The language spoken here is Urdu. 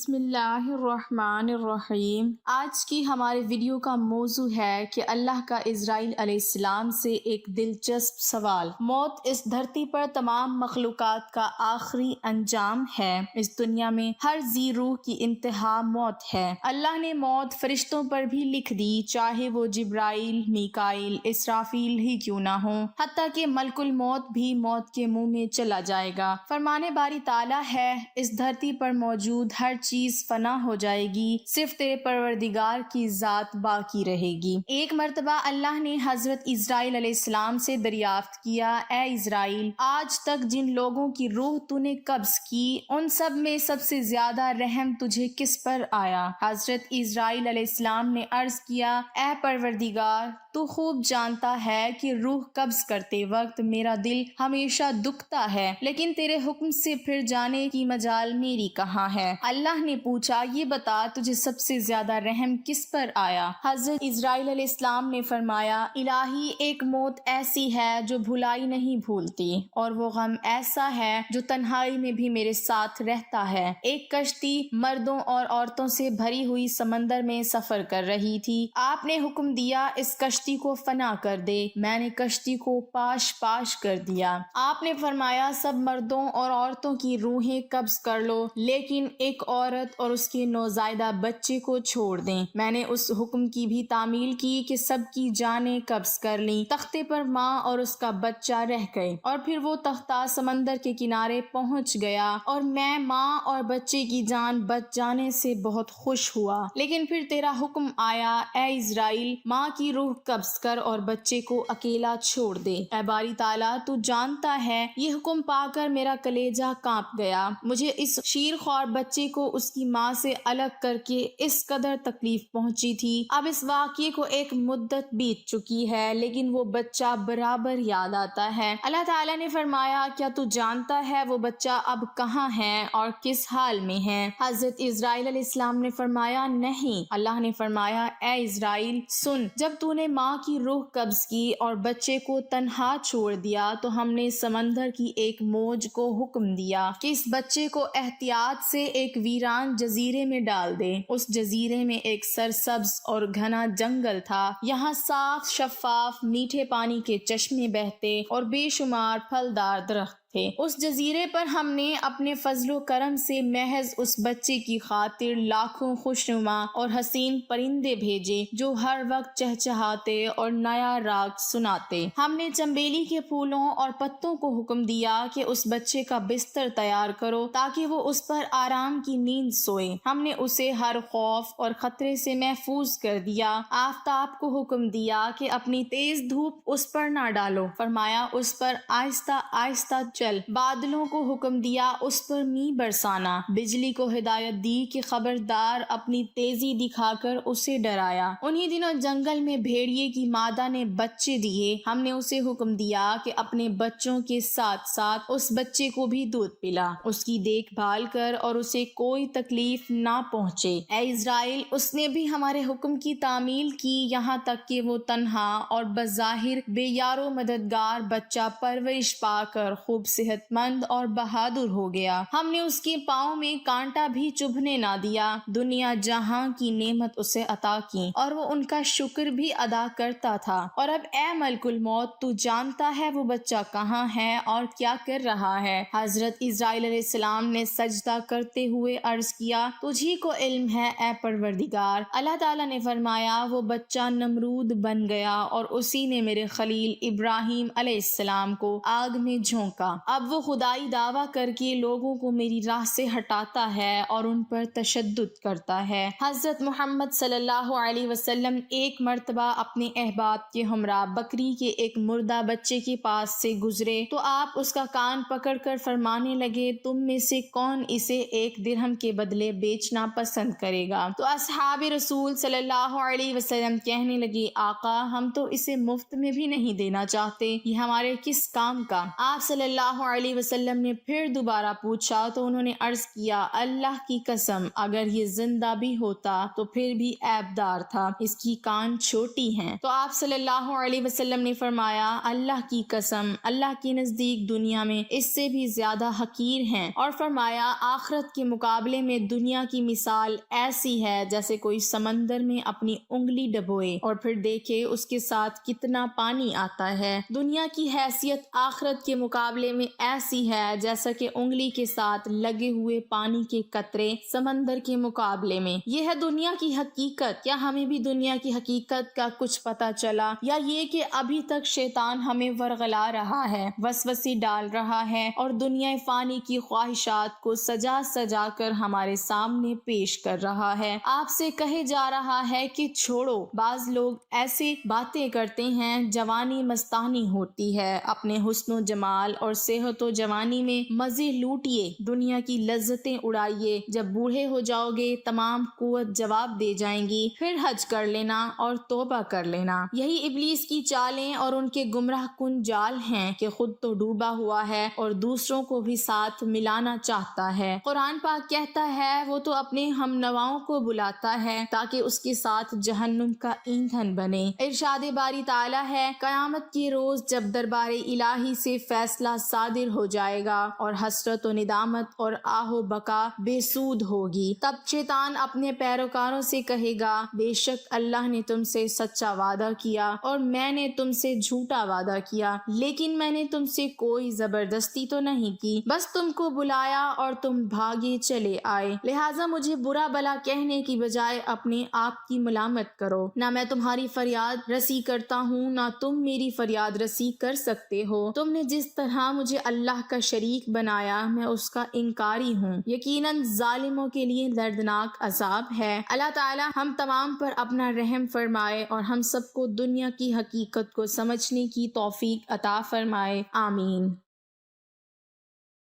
بسم اللہ الرحمن الرحیم۔ آج کی ہمارے ویڈیو کا موضوع ہے کہ اللہ کا اسرائیل علیہ السلام سے ایک دلچسپ سوال۔ موت اس دھرتی پر تمام مخلوقات کا آخری انجام ہے۔ اس دنیا میں ہر ذی روح کی انتہا موت ہے۔ اللہ نے موت فرشتوں پر بھی لکھ دی، چاہے وہ جبرائیل، میکائیل، اسرافیل ہی کیوں نہ ہوں، حتیٰ کہ ملک الموت بھی موت کے منہ میں چلا جائے گا۔ فرمانے باری تعالیٰ ہے، اس دھرتی پر موجود ہر چیز فنا ہو جائے گی، صرف تیرے پروردگار کی ذات باقی رہے گی۔ ایک مرتبہ اللہ نے حضرت اسرائیل علیہ السلام سے دریافت کیا، اے اسرائیل، آج تک جن لوگوں کی روح تو نے قبض کی، ان سب میں سب سے زیادہ رحم تجھے کس پر آیا؟ حضرت اسرائیل علیہ السلام نے عرض کیا، اے پروردگار، تو خوب جانتا ہے کہ روح قبض کرتے وقت میرا دل ہمیشہ دکھتا ہے، لیکن تیرے حکم سے پھر جانے کی مجال میری کہاں ہے؟ اللہ نے پوچھا، یہ بتا تجھے سب سے زیادہ رحم کس پر آیا؟ حضرت اسرائیل علیہ السلام نے فرمایا، الہی، ایک موت ایسی ہے جو بھلائی نہیں بھولتی، اور وہ غم ایسا ہے جو تنہائی میں بھی میرے ساتھ رہتا ہے۔ ایک کشتی مردوں اور عورتوں سے بھری ہوئی سمندر میں سفر کر رہی تھی۔ آپ نے حکم دیا، اس کشتی کو فنا کر دے۔ میں نے کشتی کو پاش پاش کر دیا۔ آپ نے فرمایا، سب مردوں اور عورتوں کی روحیں قبض کر لو، لیکن ایک عورت اور اس کے نوزائیدہ بچے کو چھوڑ دیں۔ میں نے اس حکم کی بھی تعمیل کی کہ سب کی جانیں قبض کر لیں۔ تختے پر ماں اور اس کا بچہ رہ گئے، اور پھر وہ تختہ سمندر کے کنارے پہنچ گیا، اور میں ماں اور بچے کی جان بچ جانے سے بہت خوش ہوا۔ لیکن پھر تیرا حکم آیا، اے اسرائیل، ماں کی روح قبض کر اور بچے کو اکیلا چھوڑ دے۔ اے باری تعالیٰ، تو جانتا ہے، یہ حکم پا کر میرا کلیجہ کانپ گیا۔ مجھے اس شیر خوار بچے کو اس کی ماں سے الگ کر کے اس قدر تکلیف پہنچی تھی۔ اب اس واقعے کو ایک مدت بیت چکی ہے، لیکن وہ بچہ برابر یاد آتا ہے۔ اللہ تعالیٰ نے فرمایا، کیا تو جانتا ہے وہ بچہ اب کہاں ہے اور کس حال میں ہے؟ حضرت اسرائیل علیہ السلام نے فرمایا، نہیں۔ اللہ نے فرمایا، اے اسرائیل، سن، جب تو نے ماں کی روح قبض کی اور بچے کو تنہا چھوڑ دیا تو ہم نے سمندر کی ایک موج کو حکم دیا کہ اس بچے کو احتیاط سے ایک ویران جزیرے میں ڈال دے۔ اس جزیرے میں ایک سرسبز اور گھنا جنگل تھا، یہاں صاف شفاف میٹھے پانی کے چشمے بہتے اور بے شمار پھلدار درخت تھے۔ اس جزیرے پر ہم نے اپنے فضل و کرم سے محض اس بچے کی خاطر لاکھوں خوشنما اور حسین پرندے بھیجے جو ہر وقت چہچہاتے اور نیا راگ سناتے۔ ہم نے چنبیلی کے پھولوں اور پتوں کو حکم دیا کہ اس بچے کا بستر تیار کرو تاکہ وہ اس پر آرام کی نیند سوئے۔ ہم نے اسے ہر خوف اور خطرے سے محفوظ کر دیا۔ آفتاب کو حکم دیا کہ اپنی تیز دھوپ اس پر نہ ڈالو، فرمایا اس پر آہستہ آہستہ چل۔ بادلوں کو حکم دیا اس پر می برسانا۔ بجلی کو ہدایت دی کہ خبردار، اپنی تیزی دکھا کر اسے ڈرایا۔ انہی دنوں جنگل میں بھیڑیے کی مادہ نے بچے دیے۔ ہم نے اسے حکم دیا کہ اپنے بچوں کے ساتھ ساتھ اس بچے کو بھی دودھ پلا، اس کی دیکھ بھال کر اور اسے کوئی تکلیف نہ پہنچے۔ اے اسرائیل، اس نے بھی ہمارے حکم کی تعمیل کی، یہاں تک کہ وہ تنہا اور بظاہر بے یار و مددگار بچہ پرورش پا کر خوب صحت مند اور بہادر ہو گیا۔ ہم نے اس کے پاؤں میں کانٹا بھی چبھنے نہ دیا۔ دنیا جہاں کی نعمت اسے عطا کی اور وہ ان کا شکر بھی ادا کرتا تھا۔ اور اب اے ملک الموت، تو جانتا ہے وہ بچہ کہاں ہے اور کیا کر رہا ہے؟ حضرت اسرائیل علیہ السلام نے سجدہ کرتے ہوئے عرض کیا، تجھی کو علم ہے اے پروردگار۔ اللہ تعالیٰ نے فرمایا، وہ بچہ نمرود بن گیا اور اسی نے میرے خلیل ابراہیم علیہ السلام کو آگ میں جھونکا۔ اب وہ خدائی دعویٰ کر کے لوگوں کو میری راہ سے ہٹاتا ہے اور ان پر تشدد کرتا ہے۔ حضرت محمد صلی اللہ علیہ وسلم ایک مرتبہ اپنے احباب کے ہمراہ بکری کے ایک مردہ بچے کے پاس سے گزرے تو آپ اس کا کان پکڑ کر فرمانے لگے، تم میں سے کون اسے 1 درہم کے بدلے بیچنا پسند کرے گا؟ تو اصحاب رسول صلی اللہ علیہ وسلم کہنے لگے، آقا، ہم تو اسے مفت میں بھی نہیں دینا چاہتے، یہ ہمارے کس کام کا؟ آپ صلی اللہ اللہ علیہ وسلم نے پھر دوبارہ پوچھا تو انہوں نے عرض کیا اللہ کی قسم اگر یہ زندہ بھی ہوتا تو پھر بھی عیبدار تھا، اس کی کان چھوٹی ہیں۔ تو آپ صلی اللہ علیہ وسلم نے فرمایا اللہ کی قسم اللہ کے نزدیک دنیا میں اس سے بھی زیادہ حقیر ہیں، اور فرمایا آخرت کے مقابلے میں دنیا کی مثال ایسی ہے جیسے کوئی سمندر میں اپنی انگلی ڈبوئے اور پھر دیکھے اس کے ساتھ کتنا پانی آتا ہے۔ دنیا کی حیثیت آخرت کے مقابلے میں ایسی ہے جیسا کہ انگلی کے ساتھ لگے ہوئے پانی کے قطرے سمندر کے مقابلے میں۔ یہ ہے دنیا کی حقیقت۔ کیا ہمیں بھی دنیا کی حقیقت کا کچھ پتہ چلا، یا یہ کہ ابھی تک شیطان ہمیں ورغلا رہا ہے، وسوسے ڈال رہا ہے اور دنیا فانی کی خواہشات کو سجا سجا کر ہمارے سامنے پیش کر رہا ہے۔ آپ سے کہے جا رہا ہے کہ چھوڑو، بعض لوگ ایسے باتیں کرتے ہیں جوانی مستانی ہوتی ہے، اپنے حسن و جمال اور صحت و جوانی میں مزے لوٹیے، دنیا کی لذتیں اڑائیے، جب بوڑھے ہو جاؤ گے تمام قوت جواب دے جائیں گی، پھر حج کر لینا اور توبہ کر لینا۔ یہی ابلیس کی چالیں اور ان کے گمراہ کن جال ہیں کہ خود تو ڈوبا ہوا ہے اور دوسروں کو بھی ساتھ ملانا چاہتا ہے۔ قرآن پاک کہتا ہے وہ تو اپنے ہم نواؤں کو بلاتا ہے تاکہ اس کے ساتھ جہنم کا ایندھن بنے۔ ارشاد باری تعالی ہے قیامت کے روز جب دربار الہی سے فیصلہ صادر ہو جائے گا اور حسرت و ندامت اور آہ و بکا بے سود ہوگی، تب شیطان اپنے پیروکاروں سے کہے گا بے شک اللہ نے تم سے سچا وعدہ کیا اور میں نے تم سے جھوٹا وعدہ کیا، لیکن میں نے تم سے کوئی زبردستی تو نہیں کی، بس تم کو بلایا اور تم بھاگے چلے آئے، لہٰذا مجھے برا بلا کہنے کی بجائے اپنے آپ کی ملامت کرو۔ نہ میں تمہاری فریاد رسی کرتا ہوں نہ تم میری فریاد رسی کر سکتے ہو، تم نے جس طرح مجھے اللہ کا شریک بنایا میں اس کا انکاری ہوں، یقیناً ظالموں کے لیے دردناک عذاب ہے۔ اللہ تعالی ہم تمام پر اپنا رحم فرمائے اور ہم سب کو دنیا کی حقیقت کو سمجھنے کی توفیق عطا فرمائے، آمین۔